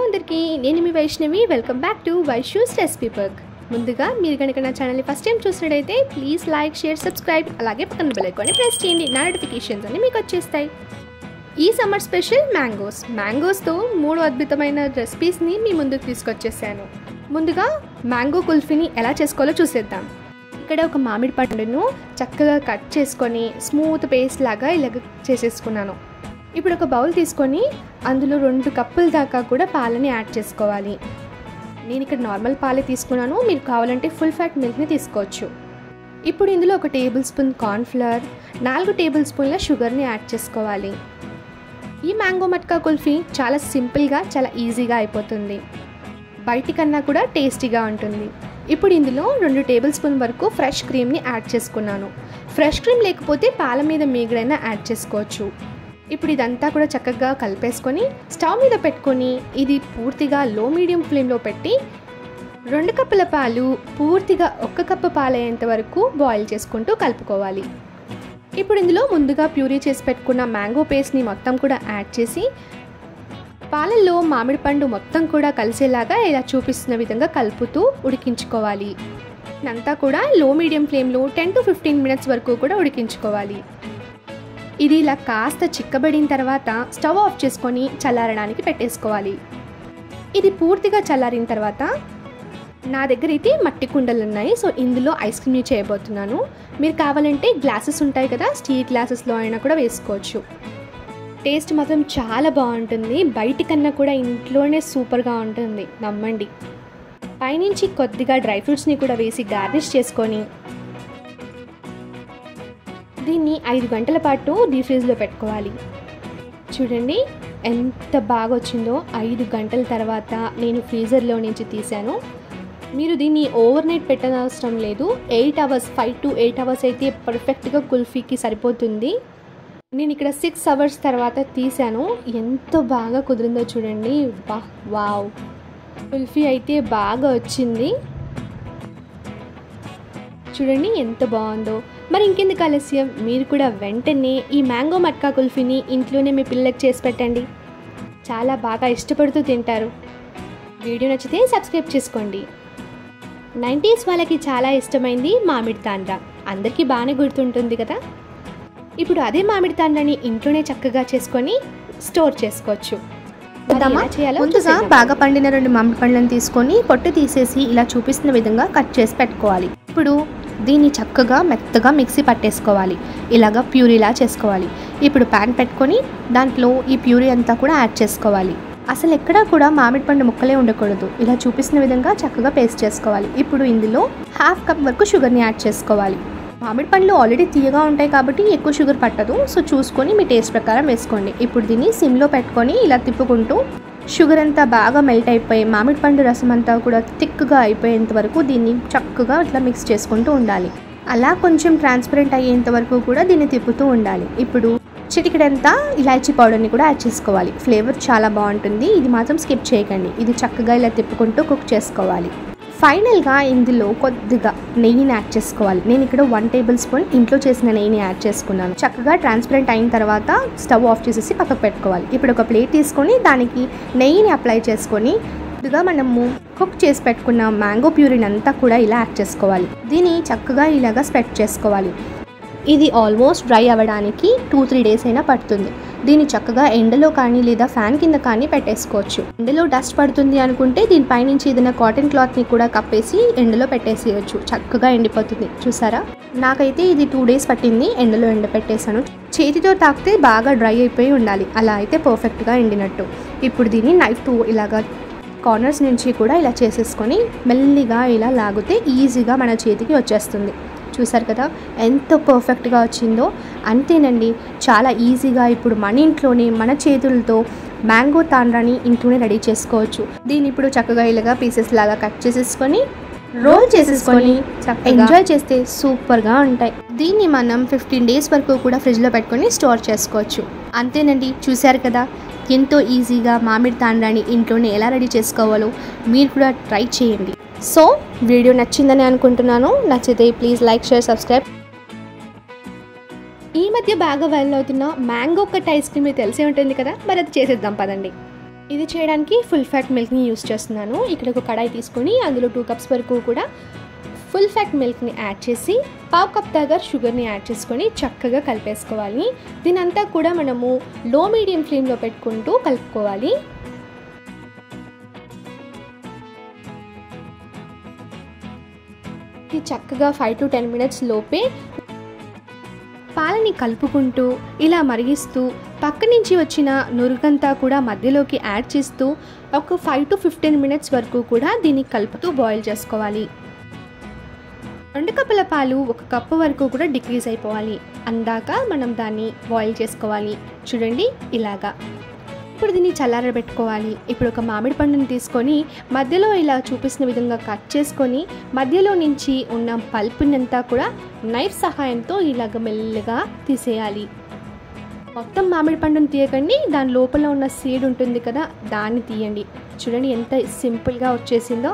అందరికీ నేను మీ Vaishnavi welcome back to Vaishu's recipe book. ముందుగా మీరు కనుక నా ఛానల్ని ఫస్ట్ టైం చూసినట్టయితే ప్లీజ్ లైక్ షేర్ సబ్స్క్రైబ్ అలాగే పక్కన బెల్ ఐకాన్ని ప్రెస్ చేయండి. నా నోటిఫికేషన్స్ అన్ని మీకు వచ్చేస్తాయి. ఈ సమ్మర్ స్పెషల్ మ్యాంగోస్తో 3 అద్భుతమైన రెసిపీస్ని మీ ముందుకు తీసుకొచ్చేసాను. ముందుగా మ్యాంగో కుల్ఫీని ఎలా చేసుకోవాలో చూసేద్దాం. ఇక్కడ ఒక మామిడి పండును చక్కగా కట్ చేసుకొని స్మూత్ పేస్ట్ లాగా ఇలాగ చేసేసుకున్నాను. ఇప్పుడు ఒక బౌల్ తీసుకొని అందులో 2 కప్పుల దాకా కూడా పాలని యాడ్ చేసుకోవాలి. నేను ఇక్కడ నార్మల్ పాలే తీసుకున్నాను, మీరు కావాలంటే ఫుల్ ఫ్యాట్ మిల్క్ని తీసుకోవచ్చు. ఇప్పుడు ఇందులో 1 టేబుల్ స్పూన్ కార్న్ఫ్లవర్, 4 టేబుల్ స్పూన్ల షుగర్ని యాడ్ చేసుకోవాలి. ఈ మ్యాంగో మట్కా కుల్ఫీ చాలా సింపుల్గా చాలా ఈజీగా అయిపోతుంది. బయటి కన్నా కూడా టేస్టీగా ఉంటుంది. ఇప్పుడు ఇందులో 2 టేబుల్ స్పూన్ వరకు ఫ్రెష్ క్రీమ్ని యాడ్ చేసుకున్నాను. ఫ్రెష్ క్రీమ్ లేకపోతే పాల మీద మీగడైనా యాడ్ చేసుకోవచ్చు. ఇప్పుడు ఇదంతా కూడా చక్కగా కలిపేసుకొని స్టవ్ మీద పెట్టుకొని ఇది పూర్తిగా లో మీడియం ఫ్లేమ్లో పెట్టి 2 కప్పుల పాలు పూర్తిగా 1 కప్పు పాలయ్యేంత వరకు బాయిల్ చేసుకుంటూ కలుపుకోవాలి. ఇప్పుడు ఇందులో ముందుగా ప్యూరీ చేసి పెట్టుకున్న మ్యాంగో పేస్ట్ని మొత్తం కూడా యాడ్ చేసి పాలల్లో మామిడి పండు మొత్తం కూడా కలిసేలాగా ఇలా చూపిస్తున్న విధంగా కలుపుతూ ఉడికించుకోవాలి. ఇదంతా కూడా లో మీడియం ఫ్లేమ్లో 10 to 15 మినిట్స్ వరకు కూడా ఉడికించుకోవాలి. ఇది ఇలా కాస్త చిక్కబడిన తర్వాత స్టవ్ ఆఫ్ చేసుకొని చల్లారడానికి పెట్టేసుకోవాలి. ఇది పూర్తిగా చల్లారిన తర్వాత నా దగ్గర అయితే మట్టి కుండలు ఉన్నాయి, సో ఇందులో ఐస్ క్రీమ్ని చేయబోతున్నాను. మీరు కావాలంటే గ్లాసెస్ ఉంటాయి కదా, స్టీల్ గ్లాసెస్లో అయినా కూడా వేసుకోవచ్చు. టేస్ట్ మాత్రం చాలా బాగుంటుంది. బయటి కన్నా కూడా ఇంట్లోనే సూపర్గా ఉంటుంది, నమ్మండి. పైనుంచి కొద్దిగా డ్రై ఫ్రూట్స్ని కూడా వేసి గార్నిష్ చేసుకొని దీన్ని 5 గంటల పాటు డీప్ ఫ్రీజ్లో పెట్టుకోవాలి. చూడండి ఎంత బాగా వచ్చిందో. 5 గంటల తర్వాత నేను ఫ్రీజర్లో నుంచి తీసాను. మీరు దీన్ని ఓవర్ నైట్ పెట్టనవసరం లేదు. 8 అవర్స్ 5 to 8 అవర్స్ అయితే పర్ఫెక్ట్గా కుల్ఫీకి సరిపోతుంది. నేను ఇక్కడ 6 అవర్స్ తర్వాత తీసాను. ఎంత బాగా కుదిరిందో చూడండి. వావ్, కుల్ఫీ అయితే బాగా వచ్చింది. చూడండి ఎంత బాగుందో. మరి ఇంకెందుకు ఆలస్యం, మీరు కూడా వెంటనే ఈ మ్యాంగో మట్కా కుల్ఫీని ఇంట్లోనే మీ పిల్లలకు చేసి పెట్టండి. చాలా బాగా ఇష్టపడుతూ తింటారు. వీడియో నచ్చితే సబ్స్క్రైబ్ చేసుకోండి. 90s వాళ్ళకి చాలా ఇష్టమైంది మామిడి తాండ్రా, అందరికీ బాగానే గుర్తుంటుంది కదా. ఇప్పుడు అదే మామిడి తాండ్రాని ఇంట్లోనే చక్కగా చేసుకొని స్టోర్ చేసుకోవచ్చు. ముందుగా బాగా పండిన 2 మామిడి పండ్లను తీసుకొని పొట్టు తీసేసి ఇలా చూపిస్తున్న విధంగా కట్ చేసి పెట్టుకోవాలి. ఇప్పుడు దీన్ని చక్కగా మెత్తగా మిక్సీ పట్టేసుకోవాలి. ఇలాగా ప్యూరీలా చేసుకోవాలి. ఇప్పుడు ప్యాన్ పెట్టుకొని దాంట్లో ఈ ప్యూరీ అంతా కూడా యాడ్ చేసుకోవాలి. అసలు ఎక్కడా కూడా మామిడి పండు ముక్కలే ఉండకూడదు. ఇలా చూపిస్తున్న విధంగా చక్కగా పేస్ట్ చేసుకోవాలి. ఇప్పుడు ఇందులో 1/2 కప్ వరకు షుగర్ని యాడ్ చేసుకోవాలి. మామిడి పండ్లు ఆల్రెడీ తీయగా ఉంటాయి కాబట్టి ఎక్కువ షుగర్ పట్టదు, సో చూసుకొని మీ టేస్ట్ ప్రకారం వేసుకోండి. ఇప్పుడు దీన్ని సిమ్లో పెట్టుకొని ఇలా తిప్పుకుంటూ షుగర్ అంతా బాగా మెల్ట్ అయిపోయి మామిడి పండు రసం అంతా కూడా థిక్గా అయిపోయేంత వరకు దీన్ని చక్కగా ఇట్లా మిక్స్ చేసుకుంటూ ఉండాలి. అలా కొంచెం ట్రాన్స్పరెంట్ అయ్యేంత వరకు కూడా దీన్ని తిప్పుతూ ఉండాలి. ఇప్పుడు చిటికెడంతా ఇలాచీ పౌడర్ని కూడా యాడ్ చేసుకోవాలి. ఫ్లేవర్ చాలా బాగుంటుంది, ఇది మాత్రం స్కిప్ చేయకండి. ఇది చక్కగా ఇలా తిప్పుకుంటూ కుక్ చేసుకోవాలి. ఫైనల్గా ఇందులో కొద్దిగా నెయ్యిని యాడ్ చేసుకోవాలి. నేను ఇక్కడ 1 టేబుల్ స్పూన్ ఇంట్లో చేసిన నెయ్యిని యాడ్ చేసుకున్నాను. చక్కగా ట్రాన్స్పరెంట్ అయిన తర్వాత స్టవ్ ఆఫ్ చేసేసి పక్కకు పెట్టుకోవాలి. ఇప్పుడు ఒక ప్లేట్ తీసుకొని దానికి నెయ్యిని అప్లై చేసుకొని కొద్దిగా మనము కుక్ చేసి పెట్టుకున్న మ్యాంగో ప్యూరీని అంతా కూడా ఇలా యాడ్ చేసుకోవాలి. దీన్ని చక్కగా ఇలాగా స్ప్రెడ్ చేసుకోవాలి. ఇది ఆల్మోస్ట్ డ్రై అవ్వడానికి 2-3 డేస్ అయినా పడుతుంది. దీన్ని చక్కగా ఎండలో కానీ లేదా ఫ్యాన్ కింద కానీ పెట్టేసుకోవచ్చు. ఎండలో డస్ట్ పడుతుంది అనుకుంటే దీనిపైనుంచి ఏదైనా కాటన్ క్లాత్ని కూడా కప్పేసి ఎండలో పెట్టేసేయచ్చు. చక్కగా ఎండిపోతుంది. చూసారా, నాకైతే ఇది 2 డేస్ పట్టింది. ఎండలో ఎండపెట్టేసాను. చేతితో తాకితే బాగా డ్రై అయిపోయి ఉండాలి, అలా అయితే పర్ఫెక్ట్గా ఎండినట్టు. ఇప్పుడు దీన్ని నైఫ్తో ఇలాగా కార్నర్స్ నుంచి కూడా ఇలా చేసేసుకొని మెల్లిగా ఇలా లాగితే ఈజీగా మన చేతికి వచ్చేస్తుంది. చూసారు కదా ఎంత పర్ఫెక్ట్గా వచ్చిందో. అంతేనండి, చాలా ఈజీగా ఇప్పుడు మన ఇంట్లోనే మన చేతులతో మ్యాంగో తాండ్రాని ఇంట్లోనే రెడీ చేసుకోవచ్చు. దీన్ని ఇప్పుడు చక్కగా ఇలాగా పీసెస్ లాగా కట్ చేసేసుకొని రోల్ చేసేసుకొని ఎంజాయ్ చేస్తే సూపర్గా ఉంటాయి. దీన్ని మనం 15 డేస్ వరకు కూడా ఫ్రిడ్జ్లో పెట్టుకొని స్టోర్ చేసుకోవచ్చు. అంతేనండి, చూసారు కదా ఎంతో ఈజీగా మామిడి తాండ్రాని ఇంట్లోనే ఎలా రెడీ చేసుకోవాలో మీరు కూడా ట్రై చేయండి. సో వీడియో నచ్చిందని అనుకుంటున్నాను. నచ్చితే ప్లీజ్ లైక్ షేర్ సబ్స్క్రైబ్. ఈ మధ్య బాగా వైరల్ అవుతున్న మ్యాంగో కట్ ఐస్ క్రీమ్ తెలిసే ఉంటుంది కదా, మరి అది చేసేద్దాం పదండి. ఇది చేయడానికి ఫుల్ ఫ్యాట్ మిల్క్ని యూస్ చేస్తున్నాను. ఇక్కడ ఒక కడాయి తీసుకొని అందులో 2 కప్స్ వరకు కూడా ఫుల్ ఫ్యాట్ మిల్క్ని యాడ్ చేసి 1/2 కప్ దాకా షుగర్ని యాడ్ చేసుకొని చక్కగా కలిపేసుకోవాలి. దీనంతా కూడా మనము లో మీడియం ఫ్లేమ్లో పెట్టుకుంటూ కలుపుకోవాలి. ఇది చక్కగా 5 to 10 మినిట్స్ లోపే పాలని కలుపుకుంటూ ఇలా మరిగిస్తూ పక్క నుంచి వచ్చిన నురుగంతా కూడా మధ్యలోకి యాడ్ చేస్తూ ఒక 5 to 15 మినిట్స్ వరకు కూడా దీన్ని కలుపుతూ బాయిల్ చేసుకోవాలి. 2 కప్పుల పాలు 1 కప్పు వరకు కూడా డిక్రీజ్ అయిపోవాలి. అందాక మనం దాన్ని బాయిల్ చేసుకోవాలి. చూడండి ఇలాగా. ఇప్పుడు దీన్ని చల్లారబెట్టుకోవాలి. ఇప్పుడు ఒక మామిడి పండుని తీసుకొని మధ్యలో ఇలా చూపిస్తున్న విధంగా కట్ చేసుకొని మధ్యలో నుంచి ఉన్న పల్పునంతా కూడా నైఫ్ సహాయంతో ఇలాగ మెల్లగా తీసేయాలి. మొత్తం మామిడి పండుని తీయకండి, దాని లోపల ఉన్న సీడ్ ఉంటుంది కదా దాన్ని తీయండి. చూడండి ఎంత సింపుల్గా వచ్చేసిందో.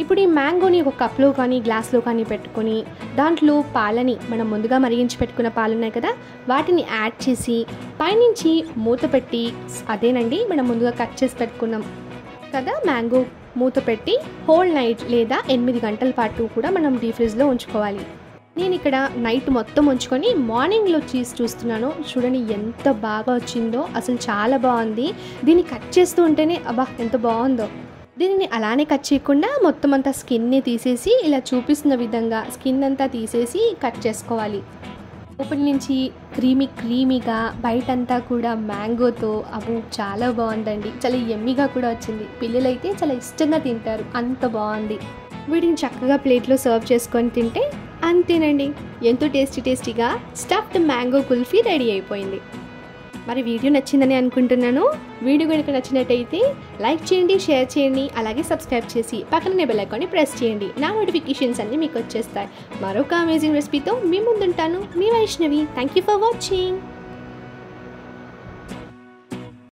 ఇప్పుడు ఈ మ్యాంగోని ఒక కప్లో కానీ గ్లాస్లో కానీ పెట్టుకొని దాంట్లో పాలని మనం ముందుగా మరిగించి పెట్టుకున్న పాలు ఉన్నాయి కదా వాటిని యాడ్ చేసి పైనుంచి మూత పెట్టి, అదేనండి మనం ముందుగా కట్ చేసి పెట్టుకున్నాం కదా మ్యాంగో, మూత పెట్టి హోల్ నైట్ లేదా 8 గంటల పాటు కూడా మనం డీప్ ఫ్రిడ్జ్లో ఉంచుకోవాలి. నేను ఇక్కడ నైట్ మొత్తం ఉంచుకొని మార్నింగ్లో చూస్తున్నాను. చూడండి ఎంత బాగా వచ్చిందో, అసలు చాలా బాగుంది. దీన్ని కట్ చేస్తూ ఉంటేనే అబ్బా ఎంత బాగుందో. దీనిని అలానే కట్ చేయకుండా మొత్తం అంతా స్కిన్ని తీసేసి ఇలా చూపిస్తున్న విధంగా స్కిన్ అంతా తీసేసి కట్ చేసుకోవాలి. లోపల నుంచి క్రీమీగా బయటంతా కూడా మ్యాంగోతో అబ్బో చాలా బాగుందండి. చాలా యమ్మీగా కూడా వచ్చింది. పిల్లలైతే చాలా ఇష్టంగా తింటారు, అంత బాగుంది. వీటిని చక్కగా ప్లేట్లో సర్వ్ చేసుకొని తింటే అంతేనండి, ఎంతో టేస్టీగా స్టఫ్డ్ మ్యాంగో కుల్ఫీ రెడీ అయిపోయింది. మరి వీడియో నచ్చిందని అనుకుంటున్నాను. వీడియో కనుక నచ్చినట్టయితే లైక్ చేయండి, షేర్ చేయండి, అలాగే సబ్స్క్రైబ్ చేసి పక్కనే బెల్ ఐకాన్ని ప్రెస్ చేయండి. నా నోటిఫికేషన్స్ అన్నీ మీకు వచ్చేస్తాయి. మరొక అమేజింగ్ రెసిపీతో మీ ముందుంటాను. మీ Vaishnavi. Thank you for watching.